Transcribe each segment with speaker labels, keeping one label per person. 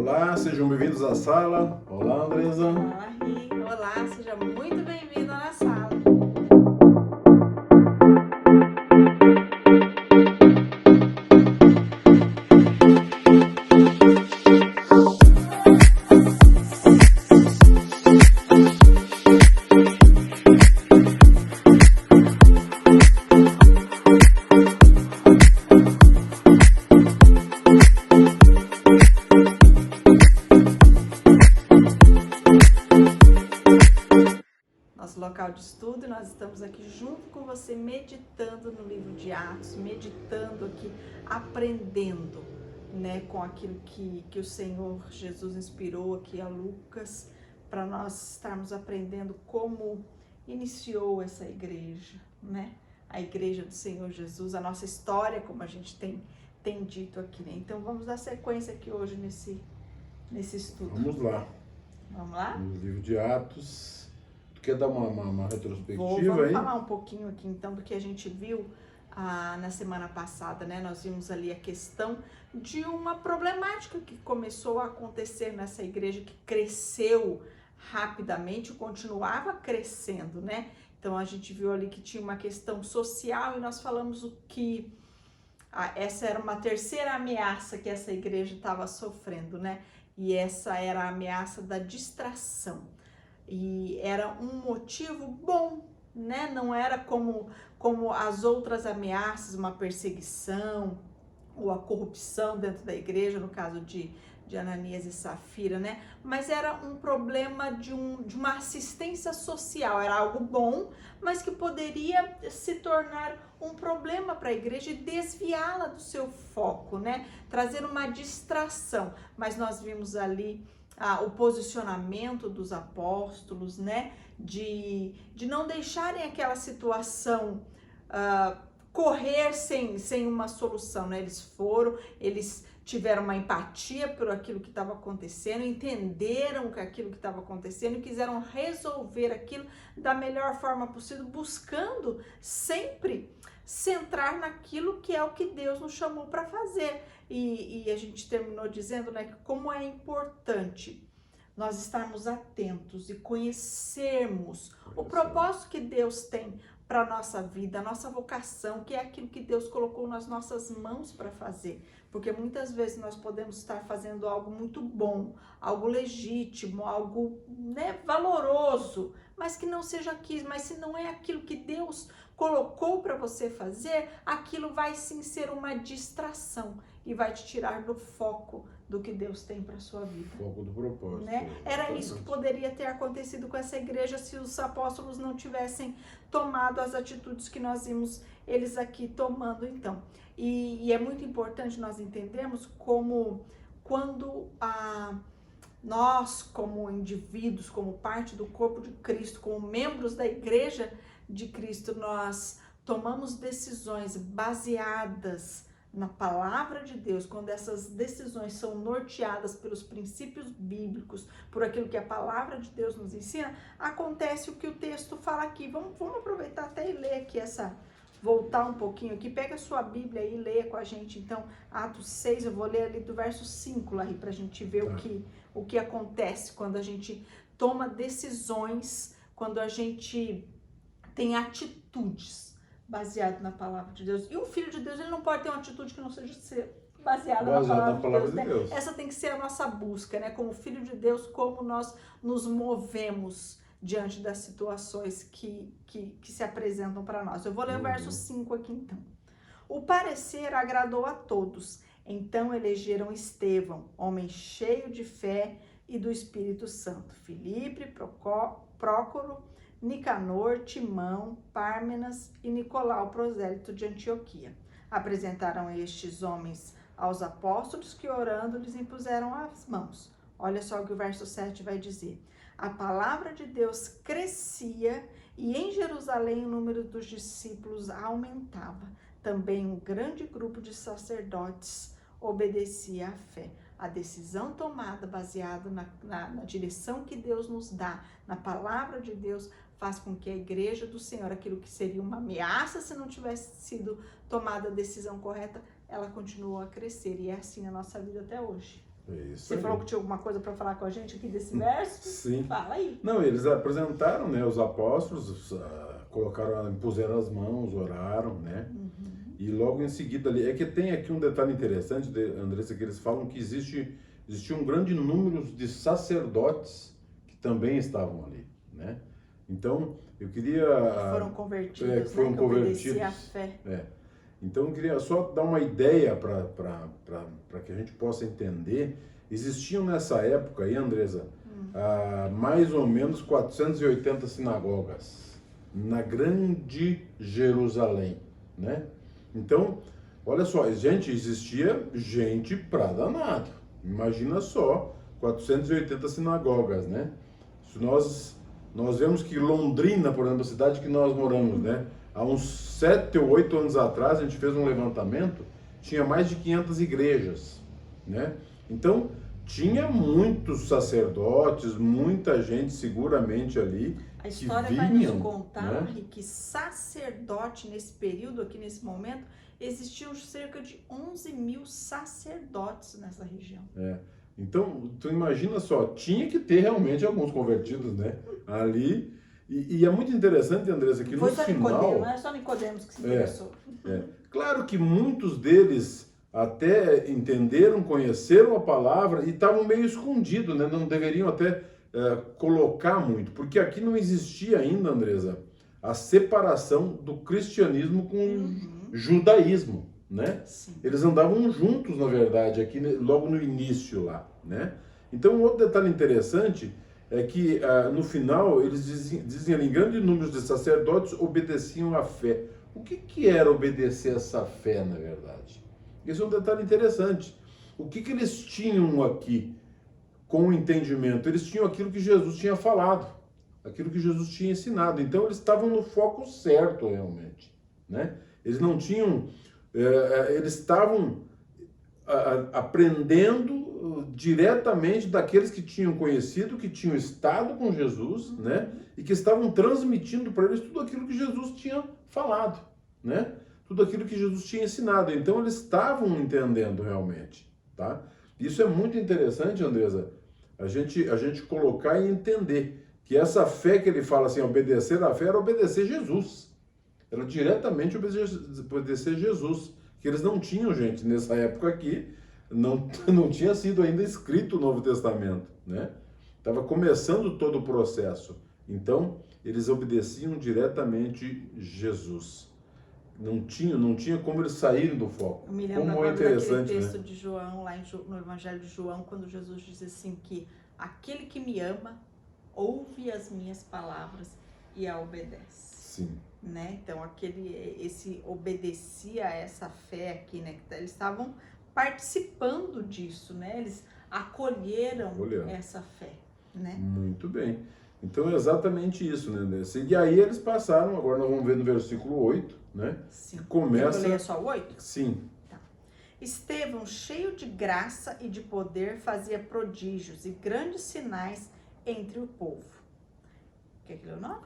Speaker 1: Olá, sejam bem-vindos à sala. Olá, Andresa.
Speaker 2: Olá, Ri. Olá, seja muito bem-vindo na sala. Nosso local de estudo, nós estamos aqui junto com você, meditando no livro de Atos, meditando aqui, aprendendo, né, com aquilo que o Senhor Jesus inspirou aqui a Lucas, para nós estarmos aprendendo como iniciou essa igreja, né, a igreja do Senhor Jesus, a nossa história, como a gente tem dito aqui, né. Então vamos dar sequência aqui hoje nesse estudo.
Speaker 1: Vamos lá.
Speaker 2: Vamos lá?
Speaker 1: No livro de Atos. Tu quer dar uma retrospectiva
Speaker 2: Vamos
Speaker 1: aí?
Speaker 2: falar um pouquinho aqui então do que a gente viu na semana passada, né? Nós vimos ali a questão de uma problemática que começou a acontecer nessa igreja, que cresceu rapidamente, continuava crescendo, né? Então a gente viu ali que tinha uma questão social e nós falamos o que essa era uma terceira ameaça que essa igreja estava sofrendo, né? E essa era a ameaça da distração. E era um motivo bom, né? Não era como as outras ameaças, uma perseguição ou a corrupção dentro da igreja, no caso de Ananias e Safira, né? Mas era um problema de uma assistência social, era algo bom, mas que poderia se tornar um problema para a igreja e desviá-la do seu foco, né? Trazer uma distração. Mas nós vimos ali o posicionamento dos apóstolos, né, de não deixarem aquela situação correr sem uma solução, né? Eles tiveram uma empatia por aquilo que estava acontecendo, entenderam aquilo que estava acontecendo e quiseram resolver aquilo da melhor forma possível, buscando sempre centrar naquilo que é o que Deus nos chamou para fazer. E a gente terminou dizendo, né, que como é importante nós estarmos atentos e conhecermos o propósito que Deus tem para a nossa vida, a nossa vocação, que é aquilo que Deus colocou nas nossas mãos para fazer. Porque muitas vezes nós podemos estar fazendo algo muito bom, algo legítimo, algo, né, valoroso, mas que não seja aquilo, mas se não é aquilo que Deus colocou para você fazer, aquilo vai sim ser uma distração e vai te tirar do foco do que Deus tem para sua vida.
Speaker 1: Foco do propósito.
Speaker 2: Né? Era isso que poderia ter acontecido com essa igreja se os apóstolos não tivessem tomado as atitudes que nós vimos eles aqui tomando, então. E é muito importante nós entendermos como quando nós, como indivíduos, como parte do corpo de Cristo, como membros da igreja de Cristo, nós tomamos decisões baseadas na palavra de Deus, quando essas decisões são norteadas pelos princípios bíblicos, por aquilo que a palavra de Deus nos ensina, acontece o que o texto fala aqui. Vamos aproveitar até e ler aqui voltar um pouquinho aqui, pega a sua Bíblia aí e leia com a gente, então, Atos 6, eu vou ler ali do verso 5, Larry, pra gente ver o que acontece quando a gente toma decisões, quando a gente tem atitudes baseado na palavra de Deus. E o Filho de Deus, ele não pode ter uma atitude que não seja baseada na palavra de Deus, né? Essa tem que ser a nossa busca, né? Como Filho de Deus, como nós nos movemos diante das situações que se apresentam para nós. Eu vou ler o verso 5 aqui, então. O parecer agradou a todos. Então elegeram Estevão, homem cheio de fé e do Espírito Santo, Filipe, Prócoro, Nicanor, Timão, Pármenas e Nicolau, prosélito de Antioquia. Apresentaram estes homens aos apóstolos que, orando, lhes impuseram as mãos. Olha só o que o verso 7 vai dizer. A palavra de Deus crescia e em Jerusalém o número dos discípulos aumentava. Também um grande grupo de sacerdotes obedecia à fé. A decisão tomada baseada na direção que Deus nos dá, na palavra de Deus, faz com que a igreja do Senhor, aquilo que seria uma ameaça se não tivesse sido tomada a decisão correta, ela continua a crescer. E é assim a nossa vida até hoje.
Speaker 1: Isso
Speaker 2: Você
Speaker 1: aí.
Speaker 2: falou que tinha alguma coisa para falar com a gente aqui desse verso?
Speaker 1: Sim.
Speaker 2: Fala aí.
Speaker 1: Não, eles apresentaram, né, os apóstolos, colocaram, impuseram as mãos, oraram, né? E logo em seguida ali, é que tem aqui um detalhe interessante, Andressa, que eles falam que existia um grande número de sacerdotes que também estavam ali, né? Então, eu queria...
Speaker 2: Que foram convertidos,
Speaker 1: que foram
Speaker 2: né? Que
Speaker 1: convertidos.
Speaker 2: obedeciam à fé.
Speaker 1: Então, eu queria só dar uma ideia para que a gente possa entender. Existiam nessa época aí, Andresa, mais ou menos 480 sinagogas na grande Jerusalém, né? Então, olha só, existia gente pra danado. Imagina só, 480 sinagogas, né? Se nós vemos que Londrina, por exemplo, a cidade que nós moramos, né? Há uns 7 ou 8 anos atrás, a gente fez um levantamento, tinha mais de 500 igrejas, né? Então, tinha muitos sacerdotes, muita gente seguramente ali.
Speaker 2: A história
Speaker 1: que
Speaker 2: vai
Speaker 1: vinham,
Speaker 2: nos contar,
Speaker 1: né?
Speaker 2: Henrique, que sacerdote nesse período, aqui nesse momento, existiam cerca de 11 mil sacerdotes nessa região.
Speaker 1: Então, tu imagina só, tinha que ter realmente alguns convertidos, né? Ali. E é muito interessante, Andressa, que
Speaker 2: Foi
Speaker 1: no
Speaker 2: só
Speaker 1: final...
Speaker 2: Nicodemo, não é só Nicodemos que se interessou.
Speaker 1: Claro que muitos deles até entenderam, conheceram a palavra e estavam meio escondidos, né? Não deveriam até colocar muito, porque aqui não existia ainda, Andresa, a separação do cristianismo com o judaísmo, né?
Speaker 2: Sim.
Speaker 1: Eles andavam juntos, na verdade, aqui logo no início lá, né? Então, um outro detalhe interessante é que no final eles dizem ali, em grande número de sacerdotes obedeciam à fé. O que era obedecer essa fé, na verdade? Esse é um detalhe interessante. O que eles tinham aqui com o entendimento? Eles tinham aquilo que Jesus tinha falado, aquilo que Jesus tinha ensinado. Então eles estavam no foco certo realmente, né? Eles não tinham, eles estavam aprendendo diretamente daqueles que tinham conhecido, que tinham estado com Jesus, né? E que estavam transmitindo para eles tudo aquilo que Jesus tinha falado, né? Tudo aquilo que Jesus tinha ensinado. Então eles estavam entendendo realmente, tá? Isso é muito interessante, Andresa, a gente colocar e entender que essa fé que ele fala assim, obedecer à fé era obedecer Jesus. Era diretamente obedecer Jesus. Que eles não tinham, gente, nessa época aqui, não tinha sido ainda escrito o Novo Testamento, né? Estava começando todo o processo. Então, eles obedeciam diretamente Jesus. Não tinha como eles saírem do foco.
Speaker 2: Eu me lembro
Speaker 1: Como é
Speaker 2: agora daquele
Speaker 1: interessante,
Speaker 2: texto
Speaker 1: né?
Speaker 2: de João, lá no Evangelho de João, quando Jesus diz assim que aquele que me ama, ouve as minhas palavras e a obedece.
Speaker 1: Sim.
Speaker 2: Né? Então, esse obedecia a essa fé aqui, né? Eles estavam participando disso, né? Eles acolheram essa fé, né?
Speaker 1: Muito bem. Então, é exatamente isso, né? E aí eles passaram, agora nós vamos ver no versículo 8, né?
Speaker 2: Sim.
Speaker 1: Começa...
Speaker 2: Quer que eu leia só o 8?
Speaker 1: Sim.
Speaker 2: Tá. Estevão, cheio de graça e de poder, fazia prodígios e grandes sinais entre o povo. Quer que eu leia o 9?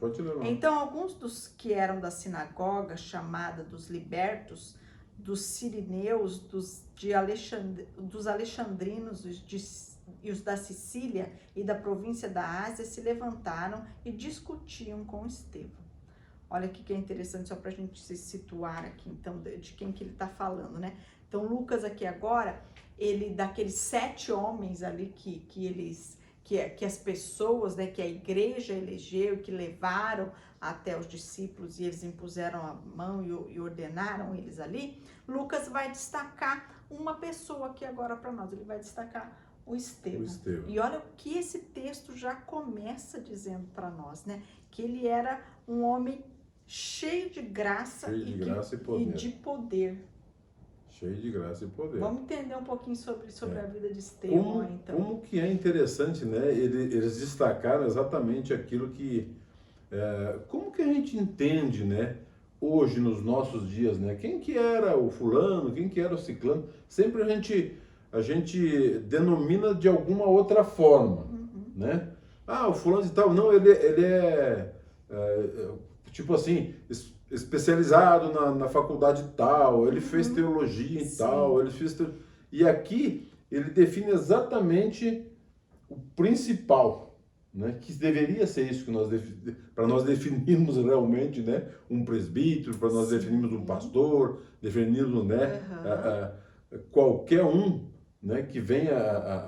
Speaker 1: Pode ler.
Speaker 2: Então, alguns dos que eram da sinagoga, chamada dos libertos, dos sirineus, dos alexandrinos e os da Sicília e da província da Ásia se levantaram e discutiam com Estevão. Olha aqui que é interessante, só para a gente se situar aqui, então, de quem que ele está falando, né? Então, Lucas aqui agora, ele, daqueles 7 homens ali que as pessoas, né, que a igreja elegeu, que levaram até os discípulos e eles impuseram a mão e ordenaram eles ali, Lucas vai destacar uma pessoa aqui agora para nós, ele vai destacar o Estevão. E olha o que esse texto já começa dizendo para nós, né? Que ele era um homem cheio de graça, e de poder.
Speaker 1: Cheio de graça e poder.
Speaker 2: Vamos entender um pouquinho sobre a vida de Estevão, então.
Speaker 1: Como que é interessante, né? Eles destacaram exatamente aquilo que... como que a gente entende, né? Hoje, nos nossos dias, né? Quem que era o fulano, quem que era o ciclano? Sempre a gente denomina de alguma outra forma, né? Ah, o fulano de tal. Não, ele é tipo assim... especializado na faculdade tal, ele fez teologia e tal, ele fez... E aqui ele define exatamente o principal, né? Que deveria ser isso que para nós definirmos realmente, né, um presbítero, para nós definirmos um pastor, definirmos, né, qualquer um, né, que venha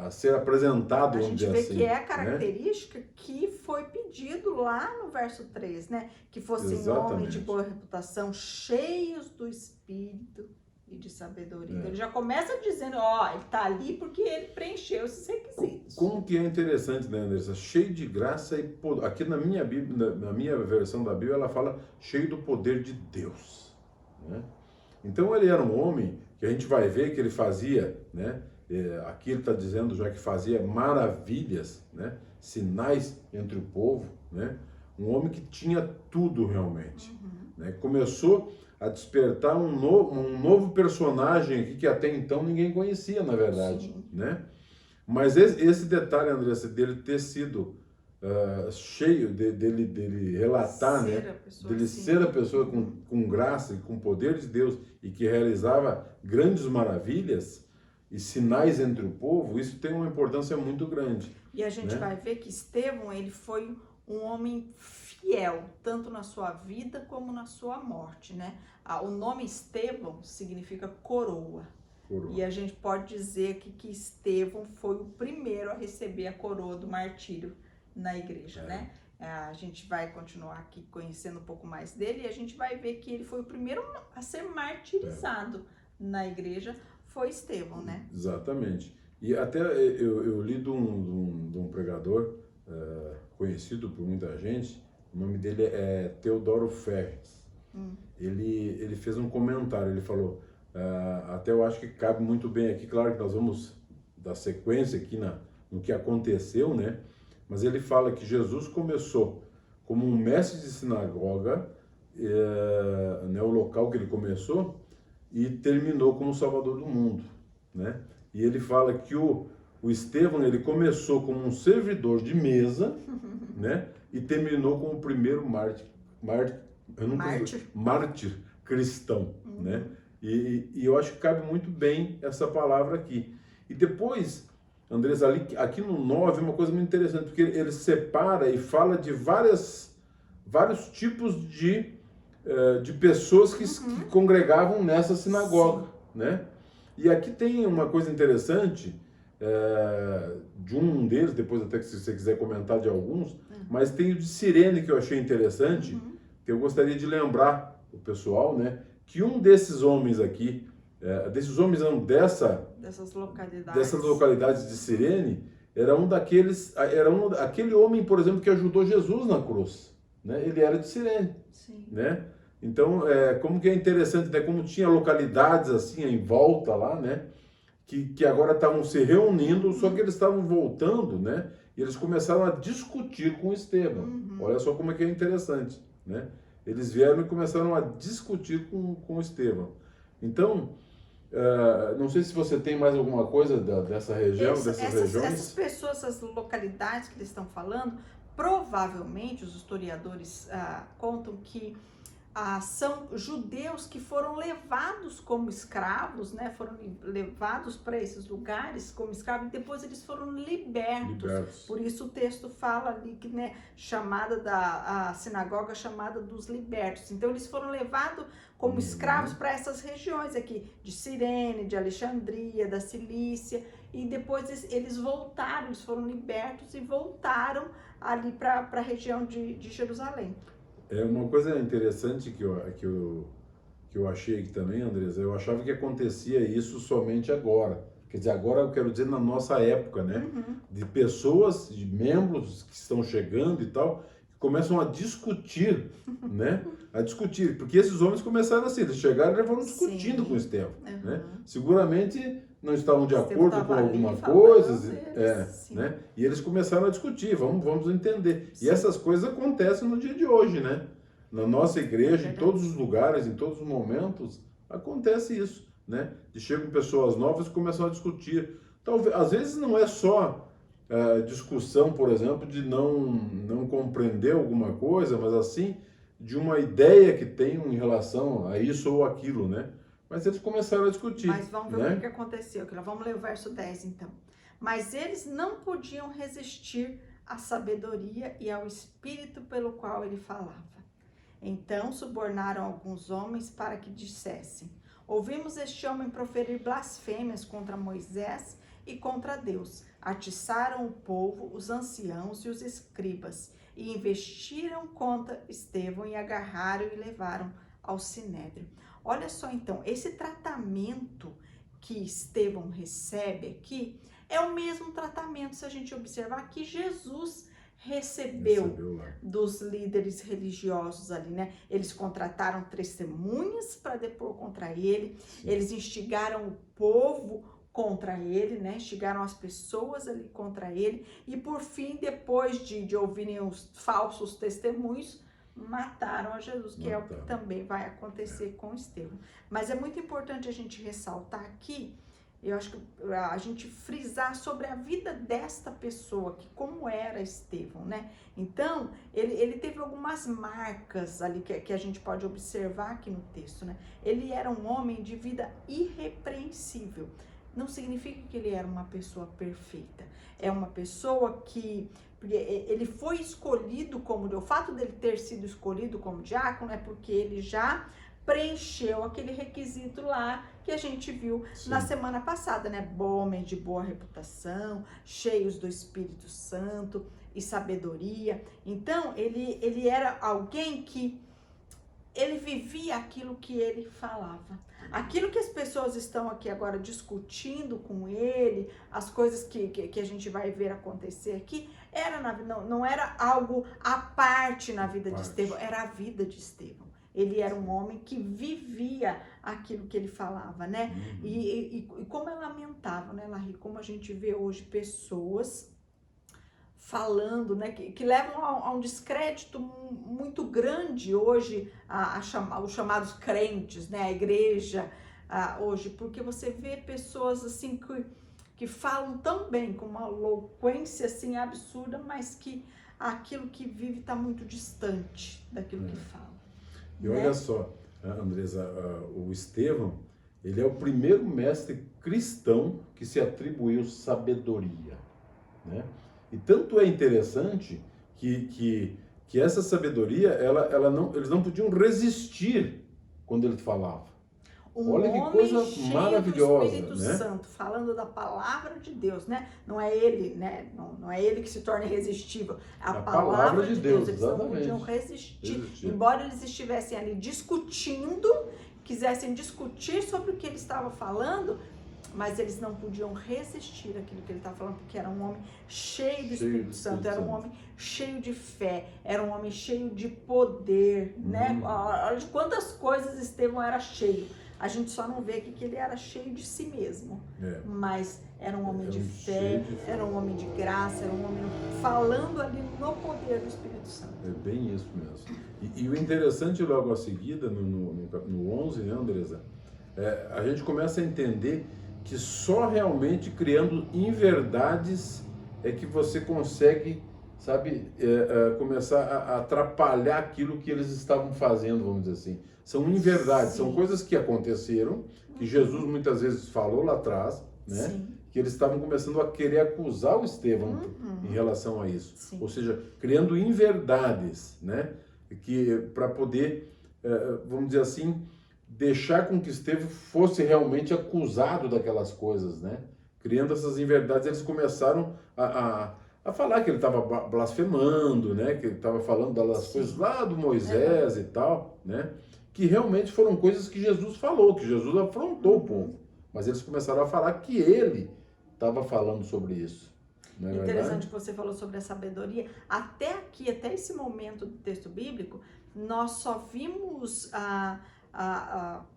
Speaker 1: a ser apresentado,
Speaker 2: A
Speaker 1: vamos
Speaker 2: gente
Speaker 1: dizer
Speaker 2: vê
Speaker 1: assim,
Speaker 2: que é a
Speaker 1: né?
Speaker 2: característica que foi pedido lá no verso 3, né? Que fossem homens
Speaker 1: Exatamente.
Speaker 2: de boa reputação, cheios do Espírito e de sabedoria. Então, ele já começa dizendo, ó, ele tá ali porque ele preencheu esses requisitos.
Speaker 1: Como que é interessante, né, Andressa? Cheio de graça e poder. Aqui na minha Bíblia, na minha versão da Bíblia, ela fala cheio do poder de Deus, né? Então ele era um homem que a gente vai ver que ele fazia, né? Aqui ele está dizendo já que fazia maravilhas, né? Sinais entre o povo, né? Um homem que tinha tudo realmente, né? Começou a despertar um novo personagem aqui que até então ninguém conhecia, na verdade,
Speaker 2: Sim.
Speaker 1: né? Mas esse detalhe, Andressa, dele ter sido cheio, dele relatar, né? Dele ser a pessoa com graça e com poder de Deus e que realizava grandes maravilhas e sinais entre o povo, isso tem uma importância muito grande.
Speaker 2: E a gente, né, vai ver que Estevão, ele foi um homem fiel, tanto na sua vida como na sua morte, né? O nome Estevão significa coroa. E a gente pode dizer aqui que Estevão foi o primeiro a receber a coroa do martírio na igreja, né? A gente vai continuar aqui conhecendo um pouco mais dele e a gente vai ver que ele foi o primeiro a ser martirizado na igreja, foi Estevão, né?
Speaker 1: Exatamente. E até eu li de um pregador conhecido por muita gente, o nome dele é Teodoro Ferres. Ele fez um comentário, ele falou, até eu acho que cabe muito bem aqui, claro que nós vamos dar sequência aqui no que aconteceu, né? Mas ele fala que Jesus começou como um mestre de sinagoga, né, o local que ele começou, e terminou como Salvador do mundo, né? E ele fala que o Estevão, ele começou como um servidor de mesa, né? E terminou como o primeiro mártir cristão, né? E eu acho que cabe muito bem essa palavra aqui. E depois, Andrés, aqui no 9, uma coisa muito interessante, porque ele separa e fala de vários tipos de pessoas que congregavam nessa sinagoga, né? E aqui tem uma coisa interessante, de um deles, depois até que se você quiser comentar de alguns, mas tem o de Cirene que eu achei interessante, que eu gostaria de lembrar o pessoal, né? Que um desses homens aqui, dessas localidades de Cirene, era aquele homem, por exemplo, que ajudou Jesus na cruz, né? Ele era de Cirene, né? Então, como que é interessante, né? Como tinha localidades assim em volta lá, né? Que agora estavam se reunindo, só que eles estavam voltando, né? E eles começaram a discutir com Estevão. Olha só como é que é interessante, né? Eles vieram e começaram a discutir com Estevão. Então, não sei se você tem mais alguma coisa dessa região, dessas regiões.
Speaker 2: Essas pessoas, essas localidades que eles estão falando, provavelmente os historiadores contam que são judeus que foram levados como escravos, né? Foram levados para esses lugares como escravos e depois eles foram libertos. Por isso o texto fala ali que, né, a sinagoga chamada dos libertos. Então eles foram levados como escravos para essas regiões aqui, de Cirene, de Alexandria, da Cilícia, e depois eles voltaram, eles foram libertos e voltaram ali para a região de Jerusalém.
Speaker 1: Uma coisa interessante que eu achei aqui também, Andresa, eu achava que acontecia isso somente agora. Quer dizer, agora eu quero dizer na nossa época, né? De pessoas, de membros que estão chegando e tal, que começam a discutir, né? A discutir, porque esses homens começaram assim, eles chegaram e já foram discutindo com Estevão, né? Seguramente não estavam de acordo com alguma coisa, né? E eles começaram a discutir, vamos entender. E essas coisas acontecem no dia de hoje, né? Na nossa igreja, em todos os lugares, em todos os momentos, acontece isso, né? De chegam pessoas novas e começam a discutir. Talvez, às vezes não é só discussão, por exemplo, de não compreender alguma coisa, mas assim, de uma ideia que tenham em relação a isso ou aquilo, né? Mas eles começaram a discutir.
Speaker 2: Mas vamos ver
Speaker 1: né?
Speaker 2: o que aconteceu. Vamos ler o verso 10 então. Mas eles não podiam resistir à sabedoria e ao espírito pelo qual ele falava. Então subornaram alguns homens para que dissessem: ouvimos este homem proferir blasfêmias contra Moisés e contra Deus. Atiçaram o povo, os anciãos e os escribas, e investiram contra Estevão e agarraram e levaram ao sinédrio. Olha só então, esse tratamento que Estevão recebe aqui é o mesmo tratamento, se a gente observar, que Jesus recebeu dos líderes religiosos ali, né? Eles contrataram testemunhas para depor contra ele, eles instigaram o povo contra ele, né? Instigaram as pessoas ali contra ele, e por fim, depois de ouvirem os falsos testemunhos, mataram a Jesus, que é o que também vai acontecer com Estevão. Mas é muito importante a gente ressaltar aqui, eu acho que a gente frisar sobre a vida desta pessoa, que como era Estevão, né? Então, ele teve algumas marcas ali que a gente pode observar aqui no texto, né? Ele era um homem de vida irrepreensível. Não significa que ele era uma pessoa perfeita. É uma pessoa que... Porque ele foi escolhido como... O fato dele ter sido escolhido como diácono é porque ele já preencheu aquele requisito lá que a gente viu na semana passada, né? Homens de boa reputação, cheios do Espírito Santo e sabedoria. Então, ele era alguém que ele vivia aquilo que ele falava. Aquilo que as pessoas estão aqui agora discutindo com ele, as coisas que a gente vai ver acontecer aqui, não era algo à parte na vida de Estevão, era a vida de Estevão. Ele era um homem que vivia aquilo que ele falava, né? E como é lamentável, né, Larry? Como a gente vê hoje pessoas falando, né, que levam a um descrédito muito grande hoje os chamados crentes, né, a igreja hoje, porque você vê pessoas assim que falam tão bem, com uma eloquência assim absurda, mas que aquilo que vive está muito distante daquilo que fala.
Speaker 1: E olha só, Andresa, o Estevão, ele é o primeiro mestre cristão que se atribuiu sabedoria, né? E tanto é interessante que essa sabedoria, eles não podiam resistir quando ele falava. Olha que coisa maravilhosa,
Speaker 2: do Espírito
Speaker 1: né?
Speaker 2: Santo, falando da palavra de Deus, né? Não é ele, né? Não é ele que se torna irresistível. A palavra de Deus. Eles não podiam resistir. Embora eles estivessem ali discutindo, quisessem discutir sobre o que ele estava falando, mas eles não podiam resistir àquilo que ele estava falando, porque era um homem cheio do Espírito Santo, era um homem cheio de fé, era um homem cheio de poder, né? Olha de quantas coisas Estevão era cheio. A gente só não vê aqui que ele era cheio de si mesmo, mas era um homem de fé, era um homem de graça, era um homem falando ali no poder do Espírito Santo.
Speaker 1: É bem isso mesmo. E o interessante logo a seguida, no 11, né, Andresa, a gente começa a entender que só realmente criando inverdades é que você consegue, sabe, começar a atrapalhar aquilo que eles estavam fazendo, vamos dizer assim. São inverdades, são coisas que aconteceram, que Jesus muitas vezes falou lá atrás, né? Que eles estavam começando a querer acusar o Estevão em relação a isso. Ou seja, criando inverdades, né? Que para poder, vamos dizer assim, deixar com que Estevão fosse realmente acusado daquelas coisas, né? Criando essas inverdades, eles começaram a falar que ele estava blasfemando, né? Que ele estava falando das coisas lá do Moisés e tal, né? Que realmente foram coisas que Jesus falou, que Jesus afrontou o povo. Mas eles começaram a falar que ele estava falando sobre isso. Não é
Speaker 2: interessante
Speaker 1: verdade?
Speaker 2: que você falou sobre a sabedoria. Até aqui, até esse momento do texto bíblico, nós só vimos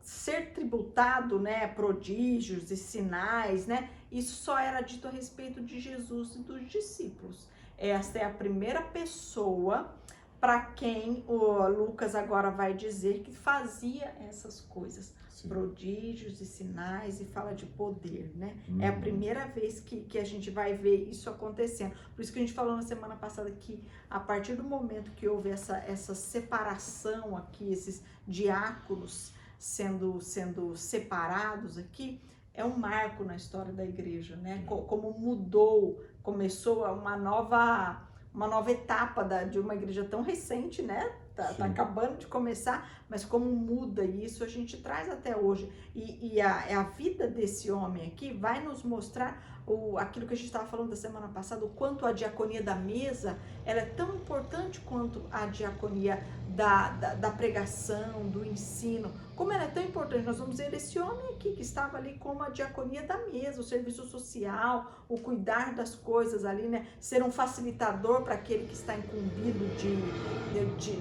Speaker 2: ser tributado, né, prodígios e sinais, né? Isso só era dito a respeito de Jesus e dos discípulos. Esta é a primeira pessoa para quem o Lucas agora vai dizer que fazia essas coisas. Prodígios e sinais, e fala de poder, né? É a primeira vez que a gente vai ver isso acontecendo. Por isso que a gente falou na semana passada que a partir do momento que houve essa separação aqui, esses diáconos sendo separados aqui, é um marco na história da igreja, né? Como mudou, começou uma nova etapa de uma igreja tão recente, né? Tá acabando de começar, mas como muda isso, a gente traz até hoje. E a vida desse homem aqui vai nos mostrar aquilo que a gente estava falando da semana passada, o quanto a diaconia da mesa, ela é tão importante quanto a diaconia da pregação, do ensino, como ela é tão importante. Nós vamos ver esse homem aqui que estava ali como a diaconia da mesa, o serviço social, o cuidar das coisas ali, né? Ser um facilitador para aquele que está incumbido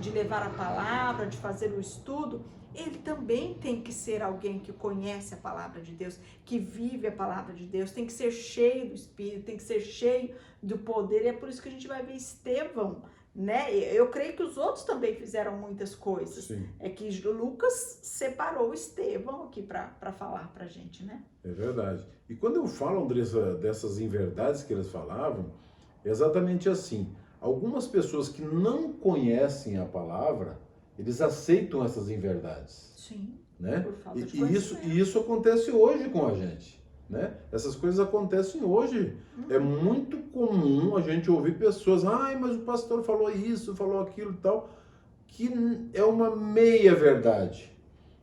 Speaker 2: de levar a palavra, de fazer o estudo. Ele também tem que ser alguém que conhece a palavra de Deus, que vive a palavra de Deus, tem que ser cheio do Espírito, tem que ser cheio do poder. E é por isso que a gente vai ver Estevão, né? Eu creio que os outros também fizeram muitas coisas.
Speaker 1: Sim.
Speaker 2: É que Lucas separou Estevão aqui para falar pra gente, né?
Speaker 1: É verdade. E quando eu falo, Andressa, dessas inverdades que eles falavam, é exatamente assim. Algumas pessoas que não conhecem a palavra, eles aceitam essas inverdades.
Speaker 2: Sim.
Speaker 1: Né?
Speaker 2: Por falta de
Speaker 1: E isso acontece hoje com a gente. Né? Essas coisas acontecem hoje. É muito comum a gente ouvir pessoas, mas o pastor falou isso, falou aquilo e tal, que é uma meia verdade.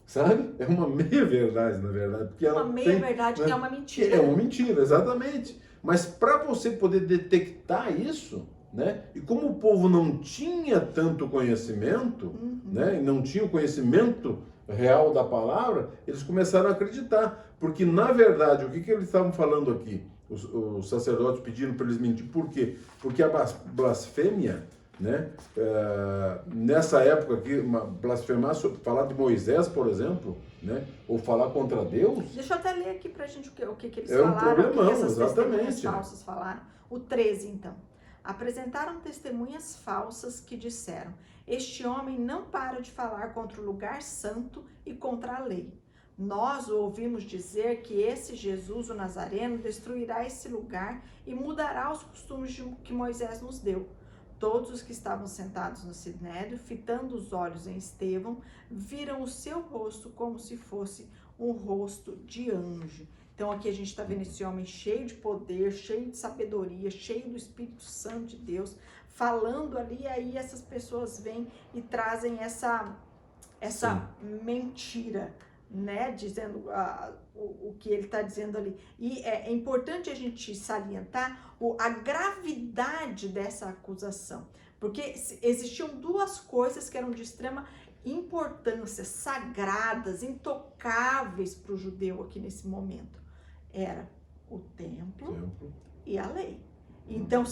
Speaker 1: Sabe? É uma meia verdade, na verdade. Porque
Speaker 2: uma meia verdade, né? Que é uma mentira.
Speaker 1: É uma mentira, exatamente. Mas para você poder detectar isso, né? E como o povo não tinha tanto conhecimento, né? E não tinha o conhecimento real da palavra, eles começaram a acreditar. Porque, na verdade, o que eles estavam falando aqui? Os sacerdotes pediram para eles mentir. Por quê? Porque a blasfêmia, né? Nessa época aqui, blasfemar, falar de Moisés, por exemplo, né? Ou falar contra Deus.
Speaker 2: Deixa eu até ler aqui pra gente o que eles
Speaker 1: falaram.
Speaker 2: Um problemão,
Speaker 1: o que
Speaker 2: essas
Speaker 1: exatamente.
Speaker 2: Testemunhas falsas falaram. O 13, então. Apresentaram testemunhas falsas que disseram: este homem não para de falar contra o lugar santo e contra a lei. Nós o ouvimos dizer que esse Jesus, o Nazareno, destruirá esse lugar e mudará os costumes que Moisés nos deu. Todos os que estavam sentados no sinédrio, fitando os olhos em Estevão, viram o seu rosto como se fosse um rosto de anjo. Então aqui a gente está vendo esse homem cheio de poder, cheio de sabedoria, cheio do Espírito Santo de Deus, falando ali, aí essas pessoas vêm e trazem essa mentira, né? Dizendo o que ele está dizendo ali. E é importante a gente salientar a gravidade dessa acusação, porque existiam duas coisas que eram de extrema importância, sagradas, intocáveis para o judeu aqui nesse momento. Era o templo e a lei. Então,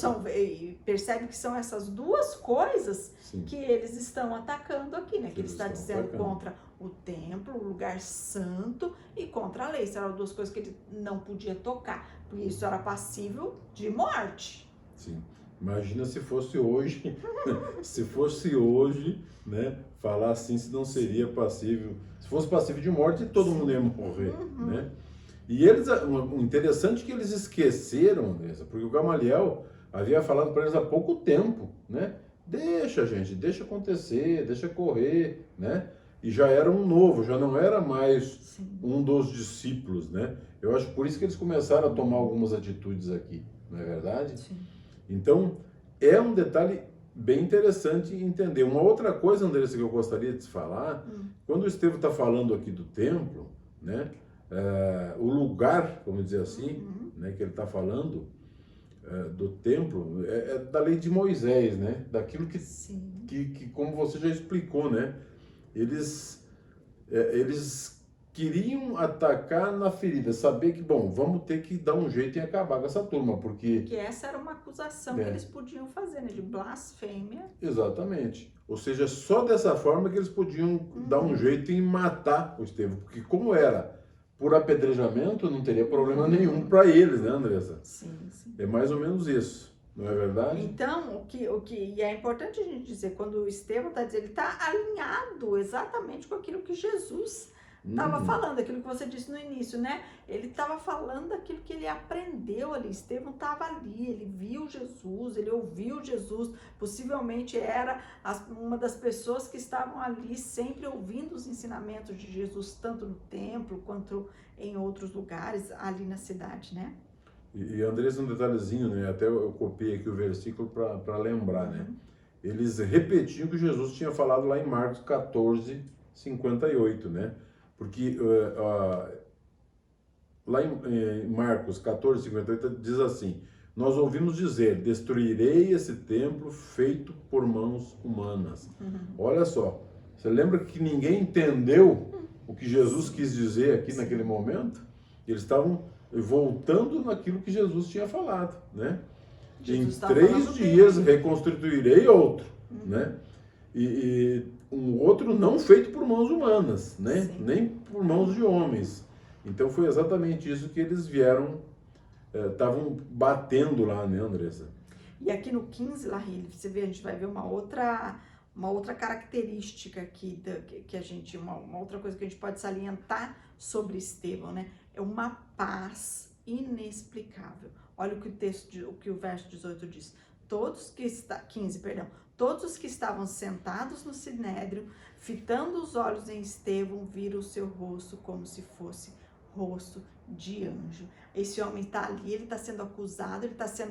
Speaker 2: percebe que são essas duas coisas que eles estão atacando aqui, né? Que ele está dizendo contra o templo, o lugar santo, e contra a lei. Isso eram duas coisas que ele não podia tocar, porque isso era passível de morte.
Speaker 1: Sim. Imagina se fosse hoje, né? Falar assim, se não seria passível. Se fosse passível de morte, todo mundo ia morrer, né? E eles, o interessante é que eles esqueceram, Andressa, porque o Gamaliel havia falado para eles há pouco tempo, né? Deixa, gente, deixa acontecer, deixa correr, né? E já era um novo, já não era mais um dos discípulos, né? Eu acho por isso que eles começaram a tomar algumas atitudes aqui, não é verdade?
Speaker 2: Sim.
Speaker 1: Então, é um detalhe bem interessante entender. Uma outra coisa, Andressa, que eu gostaria de te falar, quando o Estevão está falando aqui do templo, né? O lugar, vamos dizer assim, né, que ele está falando do templo, é da lei de Moisés, né? Daquilo que como você já explicou, né? Eles queriam atacar na ferida, saber que, bom, vamos ter que dar um jeito em acabar com essa turma, porque
Speaker 2: essa era uma acusação que eles podiam fazer, né? De blasfêmia.
Speaker 1: Exatamente. Ou seja, só dessa forma que eles podiam dar um jeito em matar o Estevão, porque como era por apedrejamento, não teria problema nenhum para eles, né, Andressa?
Speaker 2: Sim.
Speaker 1: É mais ou menos isso, não é verdade?
Speaker 2: Então, e é importante a gente dizer, quando o Estevão está dizendo, ele está alinhado exatamente com aquilo que Jesus estava falando aquilo que você disse no início, né? Ele estava falando daquilo que ele aprendeu ali. Estevão estava ali, ele viu Jesus, ele ouviu Jesus. Possivelmente era uma das pessoas que estavam ali sempre ouvindo os ensinamentos de Jesus, tanto no templo quanto em outros lugares ali na cidade, né?
Speaker 1: E Andressa, um detalhezinho, né? Até eu copiei aqui o versículo para lembrar, né? Eles repetiam o que Jesus tinha falado lá em Marcos 14, 58, né? Porque lá em Marcos 14, 58 diz assim: nós ouvimos dizer, destruirei esse templo feito por mãos humanas. Olha só, você lembra que ninguém entendeu o que Jesus quis dizer aqui naquele momento? Eles estavam voltando naquilo que Jesus tinha falado, né? Em 3 dias reconstituirei outro, né? E um outro não feito por mãos humanas, né?
Speaker 2: Sim.
Speaker 1: Nem por mãos de homens. Então foi exatamente isso que eles vieram, estavam batendo lá, né, Andressa?
Speaker 2: E aqui no 15, Larília, você vê, a gente vai ver uma outra característica aqui, que a gente, uma outra coisa que a gente pode salientar sobre Estevão, né? É uma paz inexplicável. Olha o que o que o verso 18 diz. Todos os que estavam sentados no sinédrio, fitando os olhos em Estevão, viram o seu rosto como se fosse rosto de anjo. Esse homem está ali, ele está sendo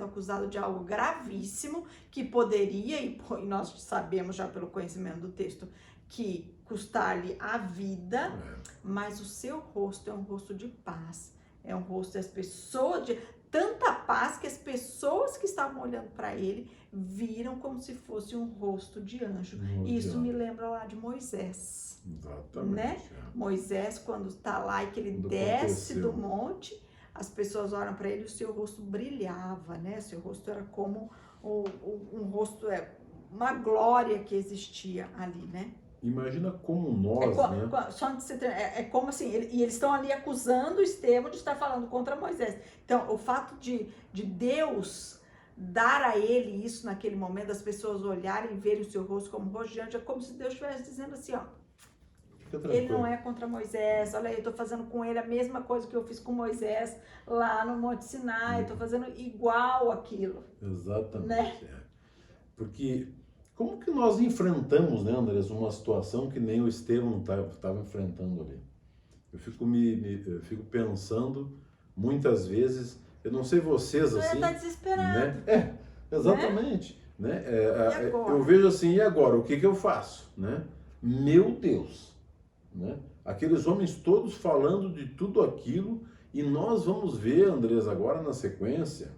Speaker 2: acusado de algo gravíssimo, que poderia, e nós sabemos já pelo conhecimento do texto, que custar-lhe a vida, mas o seu rosto é um rosto de paz, é um rosto das pessoas, de tanta paz que as pessoas que estavam olhando para ele viram como se fosse um rosto de anjo. Isso me lembra lá de Moisés.
Speaker 1: Exatamente.
Speaker 2: Né? Moisés, quando está lá e que ele desce do monte, as pessoas olham para ele e o seu rosto brilhava, né? Seu rosto era como um rosto, uma glória que existia ali, né?
Speaker 1: Imagina como nós, né?
Speaker 2: Só antes de você é como assim, e eles estão ali acusando Estevão de estar falando contra Moisés. Então, o fato de Deus dar a ele isso naquele momento, as pessoas olharem e verem o seu rosto como rosto de anjo, é como se Deus estivesse dizendo assim, ó, ele não é contra Moisés, olha aí, eu estou fazendo com ele a mesma coisa que eu fiz com Moisés lá no Monte Sinai, estou fazendo igual aquilo.
Speaker 1: Exatamente.
Speaker 2: Né?
Speaker 1: Porque como que nós enfrentamos, né, Andrés, uma situação que nem o Estevão estava enfrentando ali? Eu fico pensando muitas vezes, eu não sei vocês
Speaker 2: assim. Você está desesperado.
Speaker 1: Né? Exatamente. Né?
Speaker 2: E agora?
Speaker 1: Eu vejo assim, e agora? O que eu faço? Né? Meu Deus! Né? Aqueles homens todos falando de tudo aquilo, e nós vamos ver, Andrés, agora na sequência,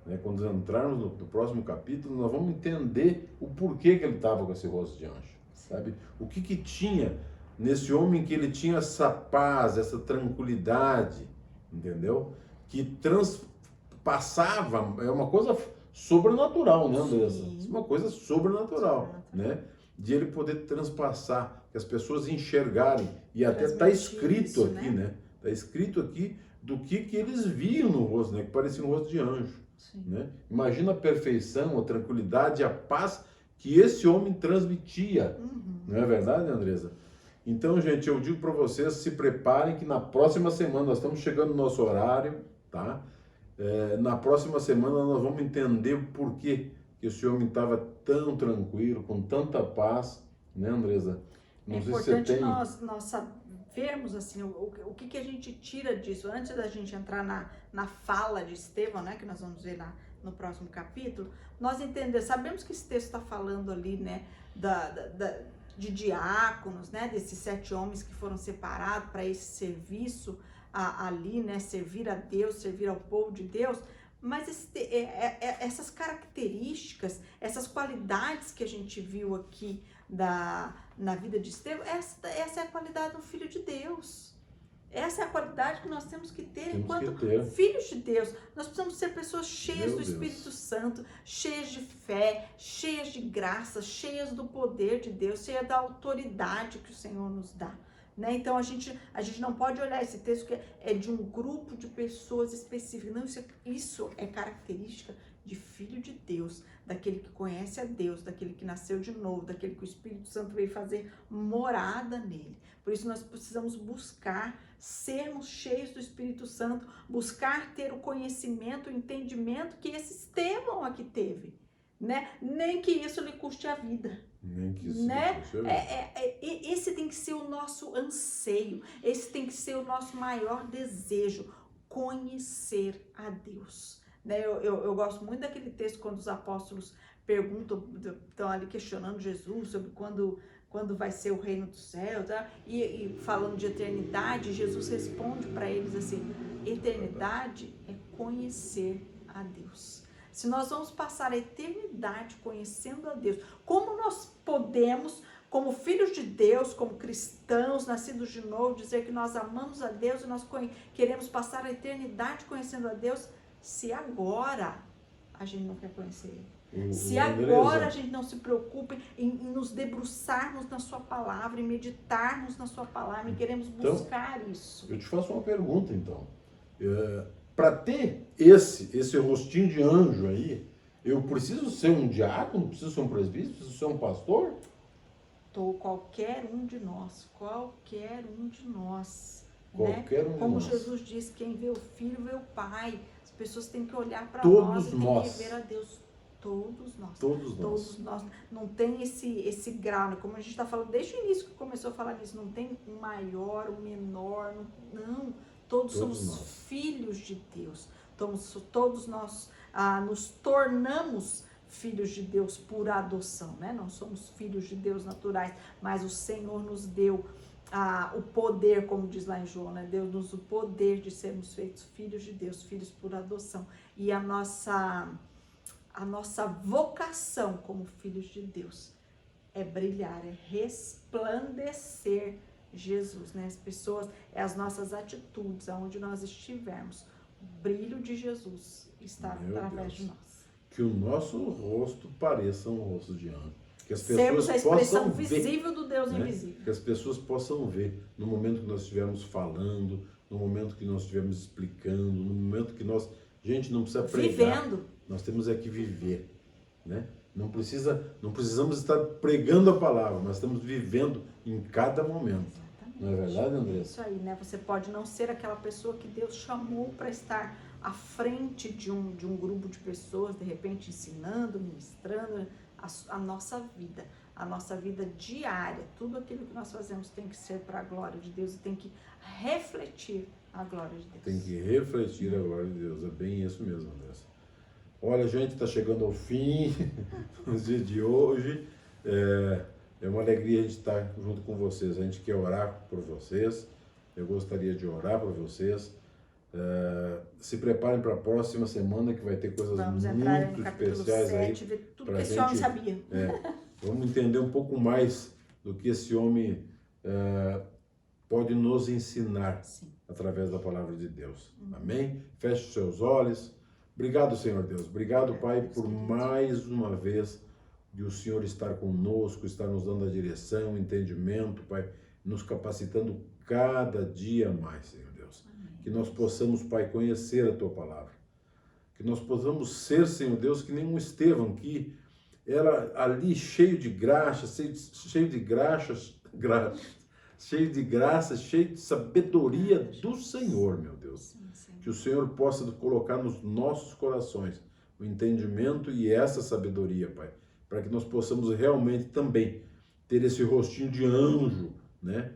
Speaker 1: né, quando entrarmos no próximo capítulo, nós vamos entender o porquê que ele estava com esse rosto de anjo, sabe? O que tinha nesse homem, que ele tinha essa paz, essa tranquilidade, entendeu? Que transpassava, é uma coisa sobrenatural, né, Andressa? Uma coisa sobrenatural, né? De ele poder transpassar, que as pessoas enxergarem, e até está escrito isso, aqui, né? Está escrito aqui do que eles viam no rosto, né? Que parecia um rosto de anjo. Né? Imagina a perfeição, a tranquilidade, a paz que esse homem transmitia. Não é verdade, Andresa? Então, gente, eu digo para vocês, se preparem que na próxima semana, nós estamos chegando no nosso horário, tá? Na próxima semana nós vamos entender o porquê que esse homem estava tão tranquilo, com tanta paz, né, Andresa?
Speaker 2: Não sei importante se você tem... nós sabermos assim, o que a gente tira disso, antes da gente entrar na fala de Estevão, né, que nós vamos ver no próximo capítulo, nós entendemos, sabemos que esse texto está falando ali, né, de diáconos, né, desses 7 homens que foram separados para esse serviço ali, né, servir a Deus, servir ao povo de Deus, mas essas características, essas qualidades que a gente viu aqui na vida de Estevão, essa é a qualidade do Filho de Deus. Essa é a qualidade que nós temos que ter enquanto filhos de Deus. Nós precisamos ser pessoas cheias do Espírito Santo, cheias de fé, cheias de graça, cheias do poder de Deus, cheias da autoridade que o Senhor nos dá. Né? Então a gente não pode olhar esse texto que é de um grupo de pessoas específicas. Não, isso é característica de filho de Deus, daquele que conhece a Deus, daquele que nasceu de novo, daquele que o Espírito Santo veio fazer morada nele. Por isso nós precisamos buscar sermos cheios do Espírito Santo, buscar ter o conhecimento, o entendimento que esse Estevão aqui teve, né? Nem que isso lhe custe a vida.
Speaker 1: Nem que isso
Speaker 2: Né?
Speaker 1: custe a vida.
Speaker 2: Esse tem que ser o nosso anseio, esse tem que ser o nosso maior desejo, conhecer a Deus. Né? Eu gosto muito daquele texto quando os apóstolos perguntam, estão ali questionando Jesus sobre quando vai ser o reino do céu, tá? E falando de eternidade, Jesus responde para eles assim: eternidade é conhecer a Deus. Se nós vamos passar a eternidade conhecendo a Deus, como nós podemos, como filhos de Deus, como cristãos, nascidos de novo, dizer que nós amamos a Deus e nós queremos passar a eternidade conhecendo a Deus, se agora a gente não quer conhecer Ele? Se agora a gente não se preocupa em nos debruçarmos na sua palavra, em meditarmos na sua palavra, e queremos buscar isso.
Speaker 1: Eu te faço uma pergunta, então. Para ter esse rostinho de anjo aí, eu preciso ser um diácono, preciso ser um presbítero, preciso ser um pastor?
Speaker 2: Qualquer um de nós,
Speaker 1: Qualquer
Speaker 2: né?
Speaker 1: um de
Speaker 2: Como
Speaker 1: nós.
Speaker 2: Jesus diz, quem vê o Filho vê o Pai. As pessoas têm que olhar para
Speaker 1: Todos
Speaker 2: nós e
Speaker 1: nós.
Speaker 2: têm que ver a Deus. Todos nós.
Speaker 1: Todos nós.
Speaker 2: Todos nós. Não tem esse grau, né? Como a gente está falando desde o início que começou a falar nisso, não tem um maior, um menor, não. Todos somos
Speaker 1: nós.
Speaker 2: filhos de Deus. Todos nós nos tornamos filhos de Deus por adoção, né? Não somos filhos de Deus naturais, mas o Senhor nos deu o poder, como diz lá em João, né? Deu-nos o poder de sermos feitos filhos de Deus, filhos por adoção. E a nossa vocação como filhos de Deus é brilhar, é resplandecer Jesus, né? As pessoas, as nossas atitudes, aonde nós estivermos, o brilho de Jesus está através de nós.
Speaker 1: Que o nosso rosto pareça um rosto de anjo. Que as
Speaker 2: Sermos
Speaker 1: pessoas
Speaker 2: a expressão
Speaker 1: possam ver,
Speaker 2: visível do Deus
Speaker 1: né?
Speaker 2: invisível.
Speaker 1: Que as pessoas possam ver no momento que nós estivermos falando, no momento que nós estivermos explicando, no momento que nós... Gente, não precisa pregar.
Speaker 2: Vivendo.
Speaker 1: Nós temos é que viver, né? Não precisamos estar pregando a palavra, nós estamos vivendo em cada momento.
Speaker 2: Exatamente.
Speaker 1: Não é verdade, André?
Speaker 2: Isso aí, né? Você pode não ser aquela pessoa que Deus chamou para estar à frente de um grupo de pessoas, de repente ensinando, ministrando a nossa vida diária. Tudo aquilo que nós fazemos tem que ser para a glória de Deus e tem que refletir a glória de Deus.
Speaker 1: Tem que refletir a glória de Deus, é bem isso mesmo, André. Olha, gente, está chegando ao fim no dia de hoje. É uma alegria a gente estar junto com vocês. A gente quer orar por vocês. Eu gostaria de orar por vocês. Se preparem para a próxima semana, que vai ter coisas
Speaker 2: Vamos entrar
Speaker 1: muito
Speaker 2: no capítulo
Speaker 1: especiais
Speaker 2: 7,
Speaker 1: aí.
Speaker 2: ver tudo
Speaker 1: pra
Speaker 2: que esse
Speaker 1: gente-
Speaker 2: homem sabia.
Speaker 1: Vamos entender um pouco mais do que esse homem pode nos ensinar
Speaker 2: Sim.
Speaker 1: através da palavra de Deus. Amém? Feche os seus olhos. Obrigado, Senhor Deus. Obrigado, Pai, por mais uma vez de o Senhor estar conosco, estar nos dando a direção, o entendimento, Pai, nos capacitando cada dia mais, Senhor Deus. Que nós possamos, Pai, conhecer a Tua palavra. Que nós possamos ser, Senhor Deus, que nem um Estevão, que era ali cheio de graça, cheio de graças, cheio de graça, cheio de sabedoria do Senhor, meu Deus.
Speaker 2: Sim, sim.
Speaker 1: Que o Senhor possa colocar nos nossos corações o entendimento e essa sabedoria, Pai, para que nós possamos realmente também ter esse rostinho de anjo, né?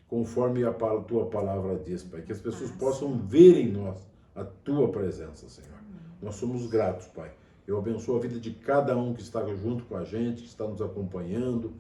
Speaker 1: Conforme a Tua palavra diz, Pai, que as pessoas possam ver em nós a Tua presença, Senhor. Nós somos gratos, Pai. Eu abençoo a vida de cada um que está junto com a gente, que está nos acompanhando,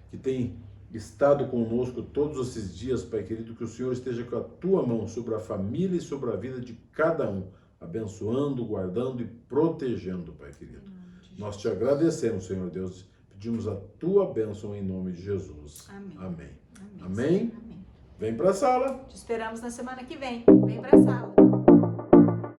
Speaker 1: que tem estado conosco todos esses dias, Pai querido, que o Senhor esteja com a Tua mão sobre a família e sobre a vida de cada um, abençoando, guardando e protegendo, Pai querido. Nós te agradecemos, Senhor Deus, pedimos a Tua bênção em nome de Jesus.
Speaker 2: Amém.
Speaker 1: Amém.
Speaker 2: Amém.
Speaker 1: Amém?
Speaker 2: Amém.
Speaker 1: Vem para a sala.
Speaker 2: Te esperamos na semana que vem. Vem pra sala.